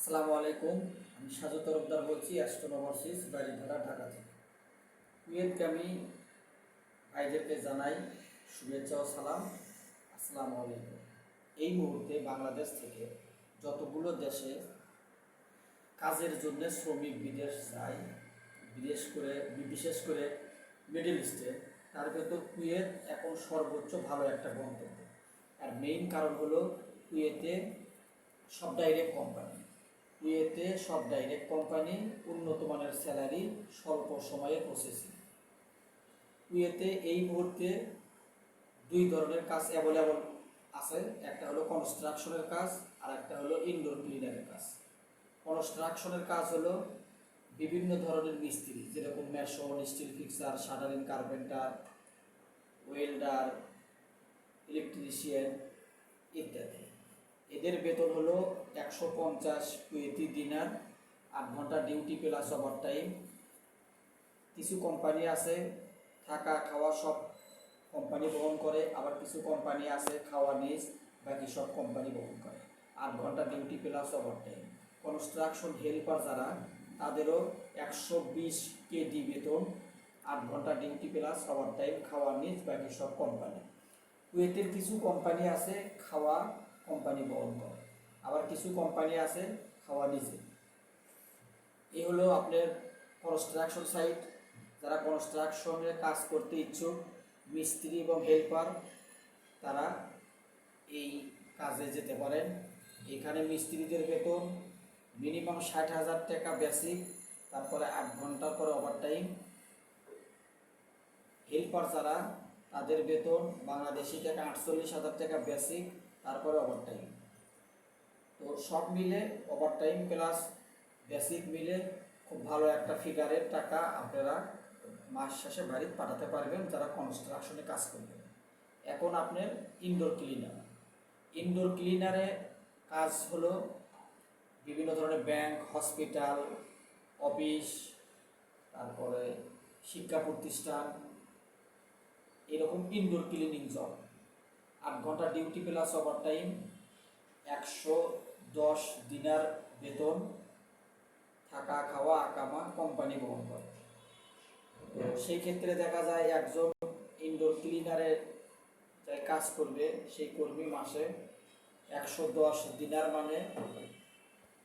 আসসালামু আলাইকুম। আমি সাজু তরফদার বলছি, অ্যাস্ট্রোনোভার্সিস বাড়িধারা, ঢাকা থেকে। কুয়েতকে আমি ভাইদেরকে জানাই শুভেচ্ছা ও সালাম। আসসালামু আলাইকুম। এই মুহূর্তে বাংলাদেশ থেকে যতগুলো দেশে কাজের জন্য শ্রমিক বিদেশ যায়, বিশেষ করে মিডল ইস্টে, তার ভেতর কুয়েত এখন সর্বোচ্চ ভালো একটা গন্তব্য। আর মেইন কারণ হলো কুয়েতে সব ডাইরেক্ট কোম্পানি। উন্নত মানের স্যালারি, স্বল্প সময়ে প্রসেসিং। কুয়েতে এই মুহূর্তে দুই ধরনের কাজ অ্যাভেলেবল আছে। একটা হলো কনস্ট্রাকশনের কাজ, আর একটা হলো ইনডোর ক্লিনারের কাজ। কনস্ট্রাকশনের কাজ হলো বিভিন্ন ধরনের মিস্ত্রি, যেরকম mason, still fixer, shuttering, carpenter, welder, electrician ইত্যাদি। এদের বেতন হলো 150 কুয়েতি দিনার, 8 ঘন্টা ডিউটি প্লাস ওভার টাইম। কিছু কোম্পানি আছে থাকা খাওয়া সব কোম্পানি বহন করে, আবার কিছু কোম্পানি আছে খাওয়া নিজ, বাকি সব কোম্পানি বহন করে। 8 ঘন্টা duty plus over time. Construction helper যারা, তাদেরও 120 কেডি বেতন, 8 ঘন্টা ডিউটি প্লাস ওভার টাইম, খাওয়া নিজ, বাকি সব কোম্পানি। কুয়েতের কিছু কোম্পানি আছে খাওয়া কোম্পানি বহন করে, আবার কিছু কোম্পানি আছে খাওয়া নিজে। এই হলো আপনার কনস্ট্রাকশন সাইট। যারা কনস্ট্রাকশনের কাজ করতে ইচ্ছুক, মিস্ত্রি এবং হেল্পার, তারা এই কাজে যেতে পারেন। এখানে মিস্ত্রিদের বেতন মিনিমাম 60,000 টাকা বেসিক, তারপরে 8 ঘন্টার পরে ওভারটাইম। হেল্পার যারা, তাদের বেতন বাংলাদেশি টাকা 48,000 টাকা বেসিক, তারপরে ওভারটাইম। তো সব মিলে ওভারটাইম প্লাস বেসিক মিলে খুব ভালো একটা ফিগারের টাকা আপনারা মাস শেষে বাড়িতে পাঠাতে পারবেন যারা কনস্ট্রাকশনে কাজ করবেন। এখন আপনার ইনডোর ক্লিনারে কাজ হলো বিভিন্ন ধরনের ব্যাংক, হসপিটাল, অফিস, তারপরে শিক্ষা প্রতিষ্ঠান, এরকম ইনডোর ক্লিনিং জব। 8 ঘন্টা ডিউটি প্লাস ওভারটাইম, 110 দিনার বেতন, থাকা খাওয়া আকামা কোম্পানি বহন করে। তো সেই ক্ষেত্রে দেখা যায় একজন ইনডোর ক্লিনারের যে কাজ করবে, সেই কর্মী মাসে 110 দিনার মানে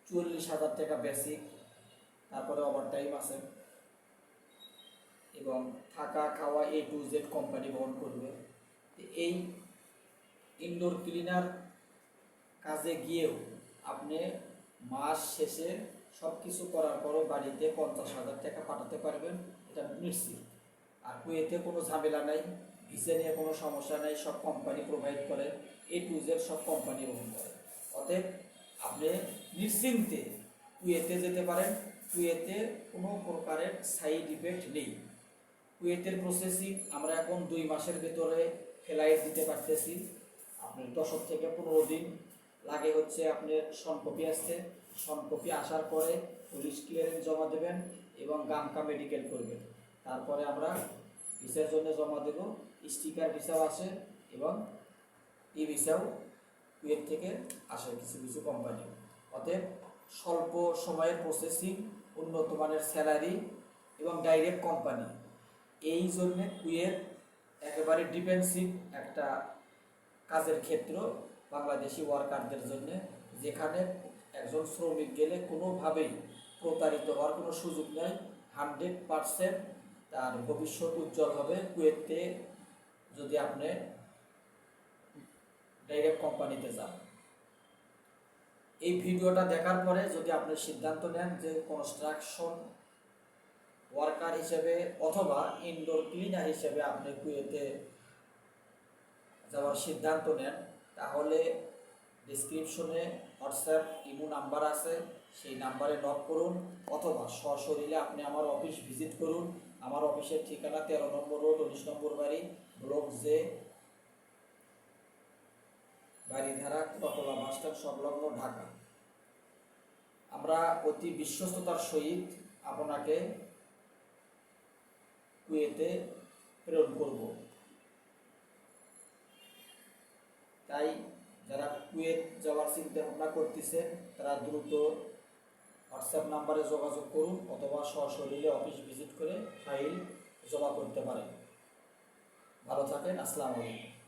44,000 টাকা বেসিক, তারপরে ওভারটাইম আছে, এবং থাকা খাওয়া A to Z কোম্পানি বহন করবে। এই ইনডোর ক্লিনার কাজে গিয়েও আপনি মাস শেষে সব কিছু করার পরও বাড়িতে 50,000 টাকা পাঠাতে পারবেন, এটা নিশ্চিত। আর কুয়েতে কোনো ঝামেলা নাই, ভিসা নিয়ে কোনো সমস্যা নেই, সব কোম্পানি প্রোভাইড করে, A to Z সব কোম্পানি বহন করে। অতএব আপনি নিশ্চিন্তে কুয়েতে যেতে পারেন। কুয়েতে কোনো প্রকারের সাইড ইফেক্ট নেই। কুয়েতের প্রসেসিং আমরা এখন 2 মাসের ভেতরে ফ্লাইট দিতে পারতেছি। আপনার 10 থেকে 15 দিন লাগে হচ্ছে আপনার সনকপি আসতে। সনকপি আসার পরে পুলিশ ক্লিয়ারেন্স জমা দেবেন এবং গামকা মেডিকেল করবেন। তারপরে আমরা ভিসার জন্য জমা দেব। স্টিকার ভিসাও আসে এবং ই ভিসাও কুয়েত থেকে আসে কিছু কিছু কোম্পানি। অতএব স্বল্প সময়ের প্রসেসিং, উন্নত মানের স্যালারি এবং ডাইরেক্ট কোম্পানি, এই জন্যে কুয়েত একেবারে ডিফেন্সিভ একটা কাজের ক্ষেত্র বাংলাদেশি ওয়ার্কারদের জন্য, যেখানে একজন শ্রমিক গেলে কোনোভাবেই প্রতারিত হওয়ার কোনো সুযোগ নেই। 100% তার ভবিষ্যৎ উজ্জ্বল হবে কুয়েতে যদি আপনি ডাইরেক্ট কোম্পানিতে যান। এই ভিডিওটা দেখার পরে যদি আপনি সিদ্ধান্ত নেন যে কনস্ট্রাকশন ওয়ার্কার হিসেবে অথবা ইনডোর ক্লিনার হিসেবে আপনি কুয়েতে যাওয়ার সিদ্ধান্ত নেন, তাহলে ডিসক্রিপশনে হোয়াটসঅ্যাপ ইমো নাম্বার আছে, সেই নাম্বারে নক করুন, অথবা সশরীরে আপনি আমার অফিস ভিজিট করুন। আমার অফিসের ঠিকানা 13 নম্বর রোড, 19 নম্বর বাড়ি, ব্লক জে, বাড়িধারা, কতলা বাসস্ট্যান্ড সংলগ্ন, ঢাকা। আমরা অতি বিশ্বস্ততার সহিত আপনাকে কুয়েতে প্রেরণ করব। তাই যারা কুয়েত যাওয়ার চিন্তা ভাবনা করতেছে, তারা দ্রুত হোয়াটসঅ্যাপ নাম্বারে যোগাযোগ করুন অথবা সশরীরে অফিস ভিজিট করে ফাইল জমা করতে পারেন। ভালো থাকেন। আসসালামু আলাইকুম।